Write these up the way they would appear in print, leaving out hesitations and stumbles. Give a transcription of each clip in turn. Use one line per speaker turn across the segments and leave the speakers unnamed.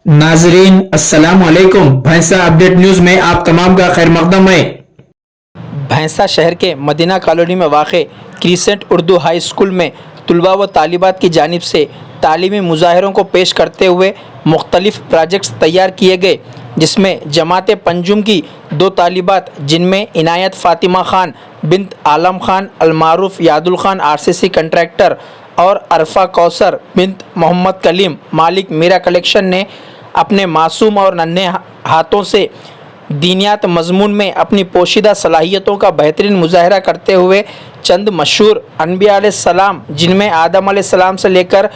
नाजरीन अस्सलाम वालेकुम। भैंसा अपडेट न्यूज़ में आप तमाम का खैर मकदम है।
भैंसा शहर के मदीना कॉलोनी में वाक़े क्रिसेंट उर्दू हाई स्कूल में तलबा व तालिबात की जानिब से तालीमी मुजाहिरों को पेश करते हुए मुख्तलिफ प्रोजेक्ट्स तैयार किए गए, जिसमें जमात पंजुम की दो तालिबात जिनमें इनायत फ़ातिमा ख़ान बिन्त आलम ख़ान अलमारूफ यादुल ख़ान आरसीसी कंट्रैक्टर और अरफा कौसर बिन्त मोहम्मद कलीम मालिक मीरा कलेक्शन ने अपने मासूम और नन्हे हाथों से दीनियात मज़मून में अपनी पोशीदा सलाहियतों का बेहतरीन मुजाहरा करते हुए चंद मशहूर अनबिया अलैहिस्सलाम जिनमें आदम अलैहिस्सलाम से लेकर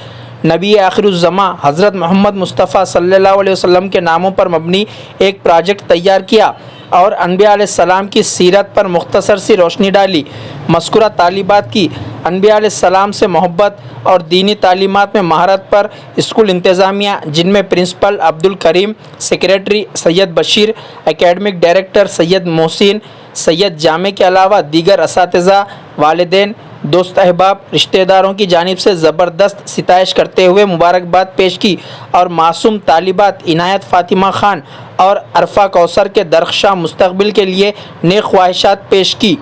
नबी आखिरुज़्ज़मा हज़रत मोहम्मद मुस्तफ़ा सल्लल्लाहु अलैहि वसल्लम के नामों पर मबनी एक प्रोजेक्ट तैयार किया और अनबिया अलैहिस्सलाम की सीरत पर मुख्तसर सी रोशनी डाली। मज़कूरा तालिबात की अनबिया अलैहिस्सलाम से मोहब्बत और दीनी तालीमात में महारत पर स्कूल इंतज़ामिया जिनमें principal Abdul Karim, secretary Syed Bashir, academic director Syed Mohsin, Syed Jame के अलावा दीगर असातिज़ा, वालिदैन, दोस्त अहबाब, रिश्तेदारों की जानिब से ज़बरदस्त सिताइश करते हुए मुबारकबाद पेश की और मासूम तालिबात इनायत फ़ातिमा ख़ान और अरफा कौसर के दरख्शां मुस्तक़बिल के लिए नेक ख्वाहिशात पेश की।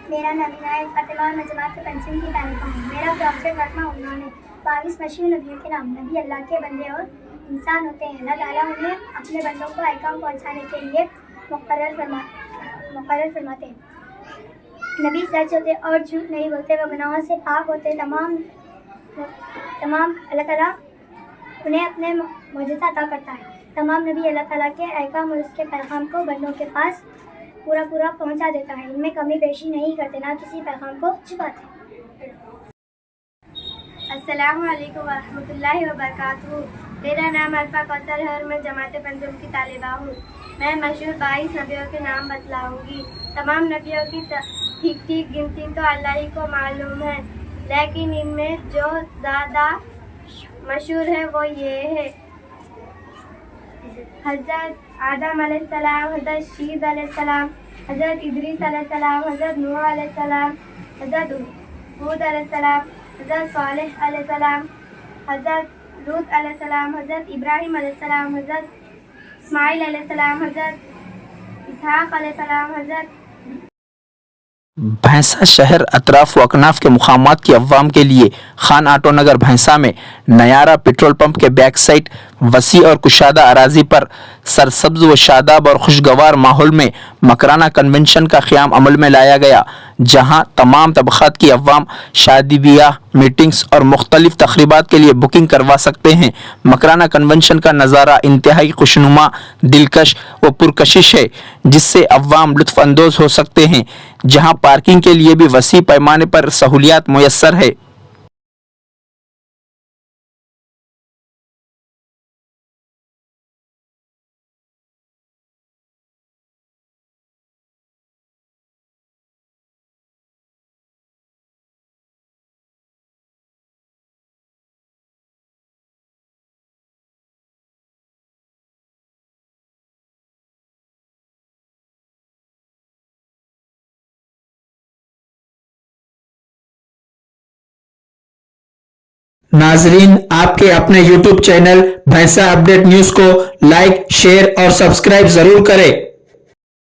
मेरा नाम इनायत फ़ातिमा और मैं जमात पंजुम की तालिबा हूँ। मेरा प्रोजेक्ट वर्क में उन्होंने 22 मशहूर नबियों के नाम नबी अल्लाह के बंदे और इंसान होते हैं। अल्लाह ताला उन्हें अपने बंदों को अहकाम पहुँचाने के लिए मुकर्रर फरमाते हैं। नबी सच होते और झूठ नहीं बोलते, वह गुनाहों से पाक होते। तमाम अल्लाह ताला उन्हें अपने मौजज़ा अता करता है। तमाम नबी अल्लाह ताला के अहकाम और उसके पैगाम को बंदों के पास पूरा पहुंचा देता है। इनमें कमी पेशी नहीं करते, ना किसी पैगाम को छुपाते। अस्सलामु अलैकुम व रहमतुल्लाहि व बरकातुहू। मेरा नाम अरफा कौसर है और मैं जमात पंजुम की तालिबा हूँ। मैं मशहूर 22 नबियों के नाम बतलाऊँगी। तमाम नबियों की ठीक गिनती तो अल्लाह ही को मालूम है, लेकिन इनमें जो ज़्यादा मशहूर है वो ये है: हज़रत आदम अलैहिस्सलाम, हज़रत शीस अलैहिस्सलाम, हज़रत इदरीस अलैहिस्सलाम, हज़रत नूह अलैहिस्सलाम, हज़रत हूद अलैहिस्सलाम, हज़रत सालेह अलैहिस्सलाम, हज़रत लूत अलैहिस्सलाम, हज़रत इब्राहीम अलैहिस्सलाम, हज़रत इस्माइल अलैहिस्सलाम, हज़रत इसहाक़ अलैहिस्सलाम, हज़रत
भैंसा शहर अतराफ व अकनाफ के मुकामात की अवाम के लिए खान आटो नगर भैंसा में नयारा पेट्रोल पंप के बैक साइड वसी और कुशादा अराजी पर सरसब्ज व शादाब और खुशगवार माहौल में मकराना कन्वेंशन का क़याम अमल में लाया गया, जहां तमाम तबक़ात की अवाम शादी ब्याह, मीटिंग्स और मुख्तलिफ तक़रीबात के लिए बुकिंग करवा सकते हैं। मकराना कन्वेंशन का नज़ारा इंतहाई खुशनुमा, दिलकश व पुरकशिश है, जिससे अवाम लुत्फ़ अंदोज़ हो सकते हैं, जहां पार्किंग के लिए भी वसी पैमाने पर सहूलियात मुयस्सर है।
नाजरीन आपके अपने YouTube चैनल भैंसा अपडेट न्यूज़ को लाइक, शेयर और सब्सक्राइब जरूर करें।